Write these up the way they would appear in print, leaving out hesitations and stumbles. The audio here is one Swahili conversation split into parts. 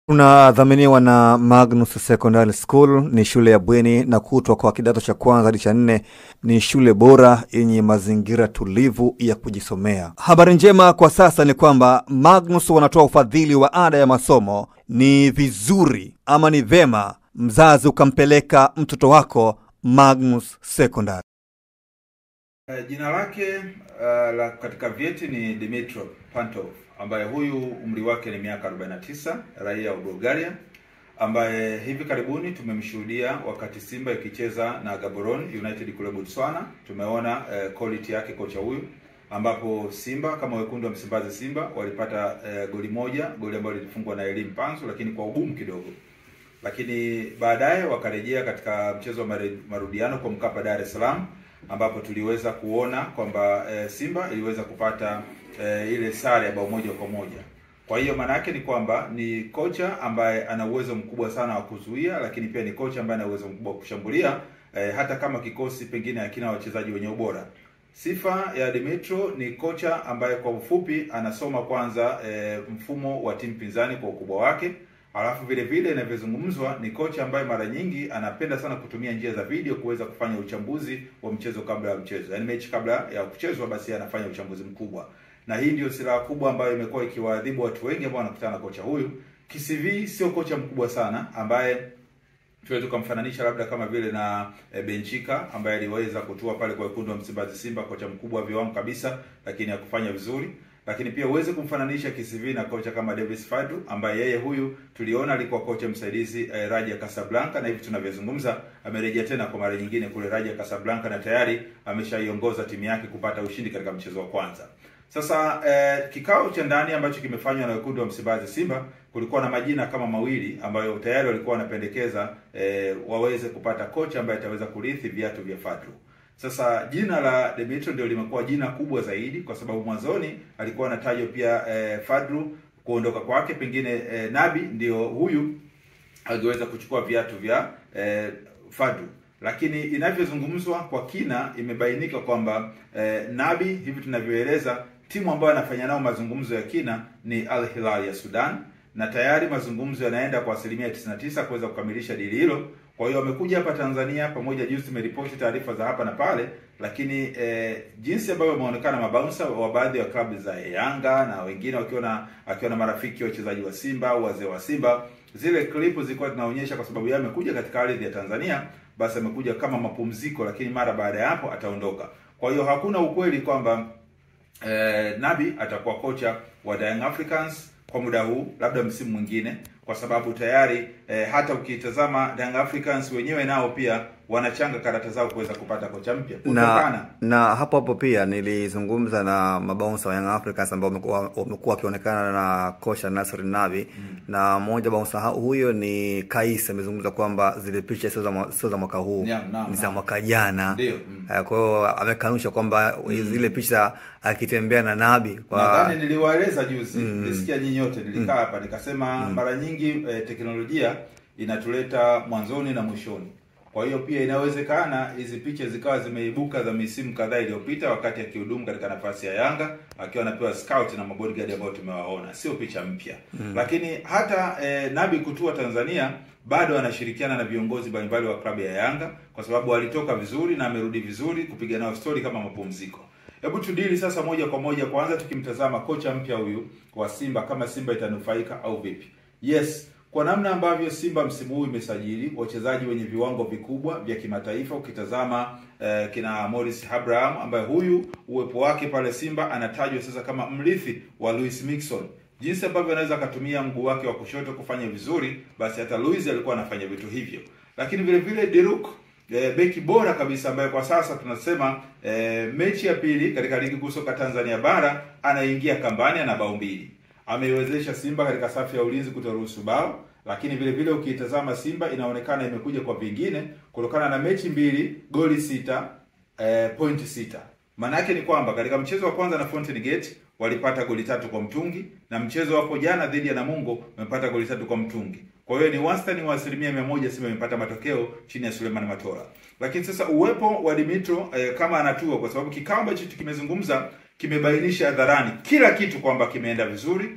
Tunadhaminiwa na Magnus Secondary School. Ni shule ya bweni na kutwa kwa kidato cha kwanza hadi cha 4. Ni shule bora yenye mazingira tulivu ya kujisomea. Habari njema kwa sasa ni kwamba Magnus wanatoa ufadhili wa ada ya masomo. Ni vizuri ama ni vema mzazi ukampeleka mtoto wako Magnus Secondary. Jina lake katika vyeti ni Dimitrov Pantov, ambaye huyu umri wake ni miaka 49, raia wa Bulgaria, ambaye hivi karibuni tumemshuhudia wakati Simba ikicheza na Gaborone United kule Botswana. Tumeona quality yake kocha huyu, ambapo Simba kama wekundu wa Msimbazi Simba walipata goli moja, goli ambalo lilifungwa na Elim Pansu lakini kwa ugumu kidogo. Lakini baadaye wakarejea katika mchezo wa marudiano kwa Mkapa Dar es Salaam, ambapo tuliweza kuona kwamba Simba iliweza kupata ile sare ya bao moja kwa moja. Kwa hiyo maana yake ni kwamba ni kocha ambaye ana uwezo mkubwa sana wa kuzuia, lakini pia ni kocha ambaye ana uwezo mkubwa wa kushambulia hata kama kikosi pengine hakina wachezaji wenye ubora. Sifa ya Dimitro ni kocha ambaye kwa ufupi anasoma kwanza mfumo wa timu pinzani kwa ukubwa wake. Alafu vile vile inavyozungumzwa ni kocha ambaye mara nyingi anapenda sana kutumia njia za video kuweza kufanya uchambuzi wa mchezo kabla ya mchezo. Yaani mechi kabla ya kuchezwa basi anafanya uchambuzi mkubwa. Na hii ndio silaha kubwa ambayo imekuwa ikiwaadhibu watu wengi ambao wanakutana na kocha huyu. KCV sio kocha mkubwa sana ambaye tuweze kumfananisha labda kama vile na Benchika ambaye aliweza kutua pale kwa wekundu wa Msimbazi Simba, kocha mkubwa wa viwango kabisa lakini hakufanya vizuri. Lakini pia uweze kumfananisha KCV na kocha kama Davis Fadlu ambaye yeye huyu tuliona alikuwa kocha msaidizi Raja Casablanca, na hivi tunavyozungumza amerejea tena kwa mara nyingine kule Raja Casablanca na tayari ameshaiongoza timu yake kupata ushindi katika mchezo wa kwanza. Sasa kikao cha ndani ambacho kimefanywa na wekundu wa Msimbazi Simba, kulikuwa na majina kama mawili ambayo tayari walikuwa wanapendekeza waweze kupata kocha ambaye ataweza kurithi viatu vya Fadlu. Sasa jina la Dimitro ndio limekuwa jina kubwa zaidi kwa sababu mwanzoni alikuwa anatajwa pia Fadlu kuondoka kwake pengine Nabi ndio huyu angeweza kuchukua viatu vya Fadlu. Lakini inavyozungumzwa kwa kina imebainika kwamba Nabi hivi tunavyoeleza timu ambayo anafanya nao mazungumzo ya kina ni Al Hilal ya Sudan, na tayari mazungumzo yanaenda kwa 99% kuweza kukamilisha dili hilo. Kwa hiyo wamekuja hapa Tanzania pamoja, juzi tumeripoti taarifa za hapa na pale, lakini jinsi ambavyo wameonekana mabouncer wa baadhi ya klabu za Yanga na wengine wakiwa na marafiki wa wachezaji wa Simba au wazee wa Simba, zile clip zilikuwa zinaonyesha kwa sababu yeye amekuja katika ardhi ya Tanzania, basi amekuja kama mapumziko, lakini mara baada ya hapo ataondoka. Kwa hiyo hakuna ukweli kwamba Nabi atakuwa kocha wa Young Africans kwa muda huu, labda msimu mwingine, kwa sababu tayari hata ukitazama Young Africans wenyewe nao pia wanachanga karata zao kuweza kupata kocha mpya. Na hapo pia nilizungumza na mabouncer wa Young Africans ambao wamekuwa wakionekana na kocha Nasser Nabi, na mmoja bouncer huyo ni Kais amezungumza kwamba zile picha sio za mwaka huu, ni za mwaka jana. Kwa hiyo amekanusha kwamba zile picha akitembea na Nabi nadhani niliwaeleza juzi, nisikia nyinyi wote, nilikaa hapa nikasema mara nyingi teknolojia inatuleta mwanzoni na mwishoni. Kwa hiyo pia inawezekana hizi picha zikawa zimeibuka za misimu kadhaa iliyopita wakati akihudumu katika nafasi ya Yanga akiwa anapewa scout na mabodyguard ambao tumewaona, sio picha mpya. Lakini hata Nabi kutua Tanzania bado anashirikiana na viongozi mbalimbali wa klabu ya Yanga kwa sababu alitoka vizuri na amerudi vizuri kupiga nao story kama mapumziko. Hebu tudili sasa moja kwa moja kwanza tukimtazama kocha mpya huyu wa Simba, kama Simba itanufaika au vipi. Yes, kwa namna ambavyo Simba msimu huu imesajili wachezaji wenye viwango vikubwa vya kimataifa, ukitazama kina Morris Abraham ambaye huyu uwepo wake pale Simba anatajwa sasa kama mrithi wa Luis Mixon. Jinsi ambavyo anaweza kutumia mguu wake wa kushoto kufanya vizuri, basi hata Luis alikuwa anafanya vitu hivyo. Lakini vile vile Diruk, beki bora kabisa ambaye kwa sasa tunasema mechi ya pili katika ligi kuu soka Tanzania bara anaingia kambani na bao 2. Ameiwezesha Simba katika safu ya ulinzi kutoruhusu bao, lakini vile vile ukitazama Simba inaonekana imekuja kwa vingine kutokana na mechi 2, goli 6, point 6. Maana yake ni kwamba katika mchezo wa kwanza na Fountain Gate walipata goli 3 kwa mtungi, na mchezo hapo jana dhidi ya Namungo wamepata goli 3 kwa mtungi. Kwa hiyo ni wastani wa 100% Simba imepata matokeo chini ya Suleiman Matola. Lakini sasa uwepo wa Dimitro kama anatua, kwa sababu kikao ambacho kimezungumza kimebainisha hadharani kila kitu kwamba kimeenda vizuri.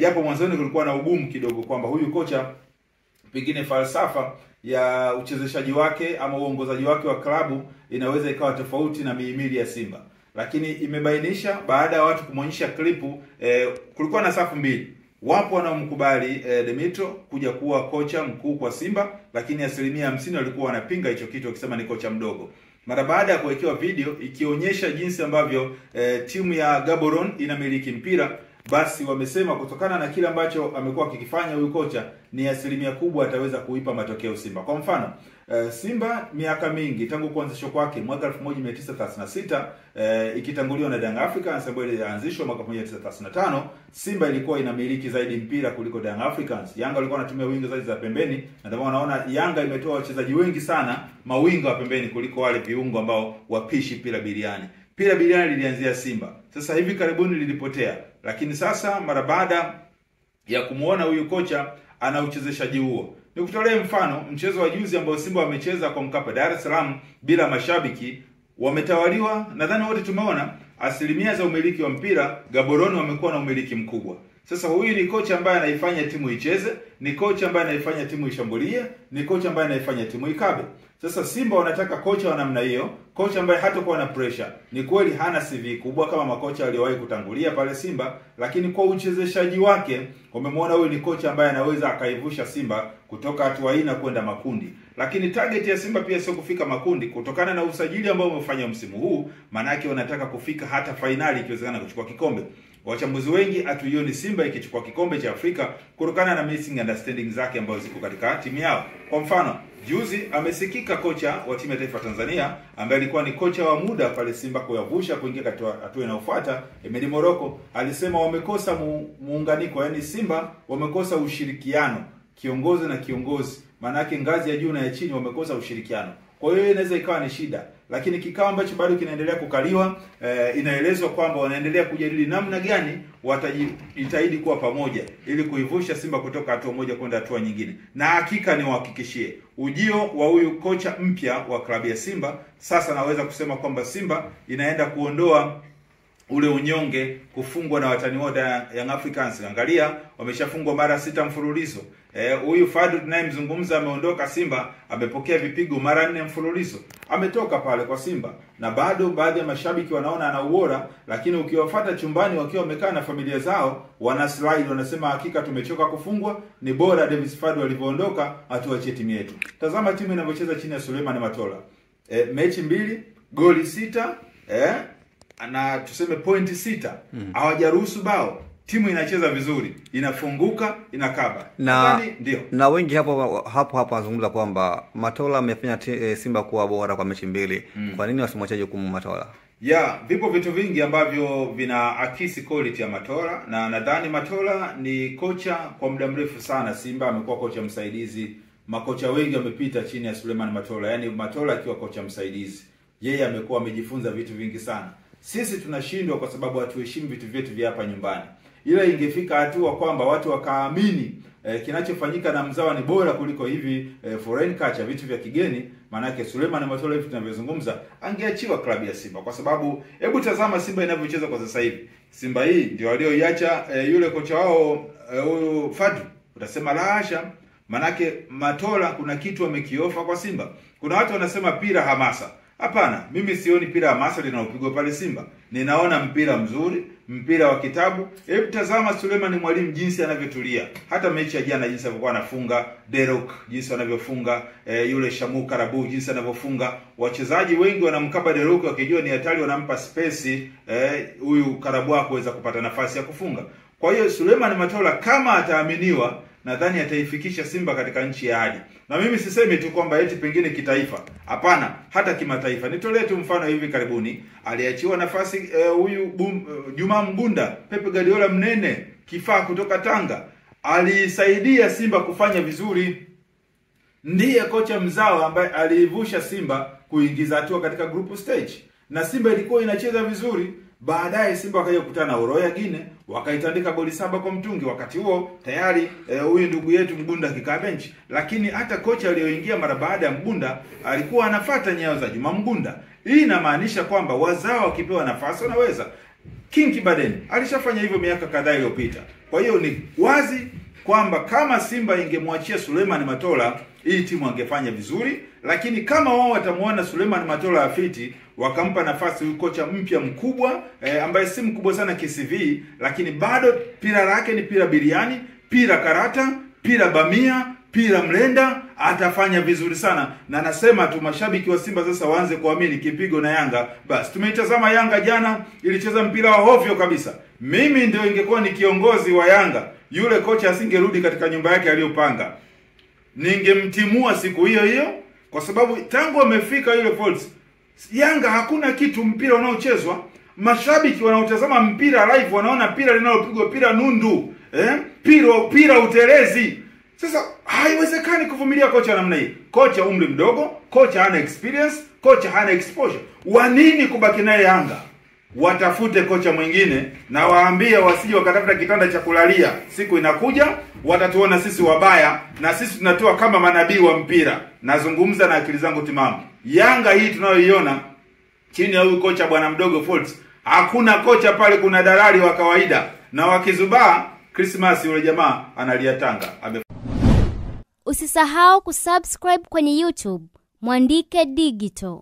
japo mwanzoni kulikuwa na ugumu kidogo kwamba huyu kocha pengine falsafa ya uchezeshaji wake ama uongozaji wake wa klabu inaweza ikawa tofauti na mihimili ya Simba, lakini imebainisha baada ya watu kumwonyesha klipu, kulikuwa na safu mbili. Wapo wanaomkubali Dimitro kuja kuwa kocha mkuu kwa Simba, lakini 50% walikuwa wanapinga hicho kitu wakisema ni kocha mdogo. Mara baada ya kuwekewa video ikionyesha jinsi ambavyo timu ya Gaborone inamiliki mpira, basi wamesema kutokana na kile ambacho amekuwa akikifanya huyu kocha ni 100% kubwa ataweza kuipa matokeo Simba. Kwa mfano, Simba miaka mingi tangu kuanzishwa kwake mwaka 1936 ikitanguliwa na Young Africans ambayo ilianzishwa mwaka 1935, Simba ilikuwa inamiliki zaidi mpira kuliko Young Africans. Yanga walikuwa wanatumia winga zaidi za pembeni, na ndio unaona Yanga imetoa wachezaji wengi sana mawinga wa pembeni kuliko wale viungo ambao wapishi pila biliani. Pila biliani lilianzia Simba. Sasa hivi karibuni lilipotea. Lakini sasa mara baada ya kumuona huyu kocha ana uchezeshaji huo. Nikutolee mfano mchezo wa juzi ambao Simba wamecheza kwa Mkapa Dar es Salaam bila mashabiki, wametawaliwa, nadhani wote tumeona asilimia za umiliki wa mpira Gaborone wamekuwa na umiliki mkubwa. Sasa huyu ni kocha ambaye anaifanya timu icheze, ni kocha ambaye anaifanya timu ishambulie, ni kocha ambaye anaifanya timu ikabe. Sasa Simba wanataka kocha wa namna hiyo, kocha ambaye hatakuwa na pressure. Ni kweli hana CV kubwa kama makocha waliowahi kutangulia pale Simba, lakini kwa uchezeshaji wake wamemwona huyu ni kocha ambaye anaweza akaivusha Simba kutoka hatua hii na kwenda makundi. Lakini target ya Simba pia sio kufika makundi kutokana na usajili ambao wamefanya msimu huu, manake wanataka kufika hata finali ikiwezekana kuchukua kikombe. Wachambuzi wengi hatuioni Simba ikichukua kikombe cha Afrika kutokana na missing understanding zake ambazo ziko katika timu yao. Kwa mfano, juzi amesikika kocha wa timu ya taifa Tanzania ambaye alikuwa ni kocha wa muda pale Simba kuyavusha kuingia katika hatua inayofuata, Emeli Moroko, alisema wamekosa muunganiko, yani Simba wamekosa ushirikiano, kiongozi na kiongozi, manake ngazi ya juu na ya chini wamekosa ushirikiano. Kwa hiyo inaweza ikawa ni shida, lakini kikao ambacho bado kinaendelea kukaliwa, inaelezwa kwamba wanaendelea kujadili namna gani watajitahidi kuwa pamoja ili kuivusha Simba kutoka hatua moja kwenda hatua nyingine. Na hakika niwahakikishie ujio wa huyu kocha mpya wa klabu ya Simba, sasa naweza kusema kwamba Simba inaenda kuondoa ule unyonge kufungwa na watani wote Young Africans. Angalia, wameshafungwa mara 6 mfululizo. Huyu Fadlu tunayemzungumza ameondoka Simba, amepokea vipigo mara 4 mfululizo. Ametoka pale kwa Simba na bado baadhi ya mashabiki wanaona ana ubora, lakini ukiwafuata chumbani wakiwa wamekaa na familia zao, wana slide wanasema hakika tumechoka kufungwa, ni bora Davis Fadlu alivyoondoka atuachie timu yetu. Tazama timu inavyocheza chini ya Suleiman Matola. Mechi 2, goli 6, na tuseme point 6, hawajaruhusu bao. Timu inacheza vizuri, inafunguka, inakaba. Na wengi hapo wanazungumza kwamba Matola amefanya Simba kuwa bora kwa mechi 2. Kwa nini wasimwache jukumu Matola? Vipo vitu vingi ambavyo vinaakisi quality ya Matola, na nadhani Matola ni kocha kwa muda mrefu sana Simba, amekuwa kocha msaidizi. Makocha wengi wamepita chini ya Suleiman Matola, yani Matola akiwa kocha msaidizi. Yeye amekuwa amejifunza vitu vingi sana. Sisi tunashindwa kwa sababu hatuheshimu vitu vyetu vya hapa nyumbani. Ila ingefika hatua kwamba watu wakaamini kinachofanyika na mzawa ni bora kuliko hivi foreign culture, vitu vya kigeni, manake Suleiman Matola hivi tunavyozungumza angeachiwa klabu ya Simba. Kwa sababu hebu tazama Simba inavyocheza kwa sasa hivi. Simba hii ndio walioiacha yule kocha wao huyu Fadlu. Utasema la hasha, manake Matola kuna kitu amekiofa kwa Simba. Kuna watu wanasema pira hamasa. Hapana, mimi sioni mpira wa hamasa linaopigwa pale Simba. Ninaona mpira mzuri, mpira wa kitabu. Hebu tazama Suleiman Mwalimu jinsi anavyotulia. Hata mechi ya jana jinsi alivyokuwa anafunga, Derok jinsi anavyofunga, yule Shamu Karabu jinsi anavyofunga. Wachezaji wengi wanamkaba Derok wakijua ni hatari, wanampa space huyu Karabu kuweza kupata nafasi ya kufunga. Kwa hiyo Suleiman Matola kama ataaminiwa, nadhani ataifikisha Simba katika nchi ya ahadi. Na mimi sisemi tu kwamba eti pengine kitaifa. Hapana, hata kimataifa. Nitolee tu mfano hivi karibuni, aliachiwa nafasi huyu Juma Mgunda, Pepe Guardiola mnene, kifaa kutoka Tanga. Alisaidia Simba kufanya vizuri. Ndiye kocha mzao ambaye aliivusha Simba kuingiza hatua katika group stage. Na Simba ilikuwa inacheza vizuri. Baadaye Simba wakaja kukutana na Uroya Gine, wakaitandika goli 7 kwa mtungi. Wakati huo tayari huyu ndugu yetu Mgunda akikaa bench. Lakini hata kocha aliyoingia mara baada ya Mgunda alikuwa anafuata nyayo za Juma Mgunda. Hii inamaanisha kwamba wazao wakipewa nafasi wanaweza. King Kibaden alishafanya hivyo miaka kadhaa iliyopita. Kwa hiyo ni wazi kwamba kama Simba ingemwachia Suleiman Matola, hii timu angefanya vizuri, lakini kama wao watamuona Suleiman Matola afiti, wakampa nafasi huyu kocha mpya mkubwa ambaye si mkubwa sana KCV, lakini bado pira lake ni pira biriani, pira karata, pira bamia, pira mlenda, atafanya vizuri sana. Na nasema tu mashabiki wa Simba sasa waanze kuamini kipigo na Yanga. Basi tumeitazama Yanga jana, ilicheza mpira wa hovyo kabisa. Mimi ndio ingekuwa ni kiongozi wa Yanga, yule kocha asingerudi katika nyumba yake aliyopanga, ningemtimua siku hiyo hiyo, kwa sababu tangu amefika yule Folz, Yanga hakuna kitu mpira unaochezwa. Mashabiki wanaotazama mpira live wanaona pira linalopigwa pira nundu, pira utelezi. Sasa haiwezekani kuvumilia kocha namna hii. Kocha umri mdogo, kocha hana experience, kocha hana exposure. Wa nini kubaki naye Yanga? Watafute kocha mwingine na waambie wasije wakatafuta kitanda cha kulalia. Siku inakuja watatuona sisi wabaya na sisi tunatoa kama manabii wa mpira. Nazungumza na akili zangu timamu. Yanga hii tunayoiona chini ya huyu kocha bwana mdogo Folz, hakuna kocha pale, kuna dalali wa kawaida, na wakizubaa Christmas yule jamaa analia tanga. Usisahau kusubscribe kwenye YouTube Mwandike Digital.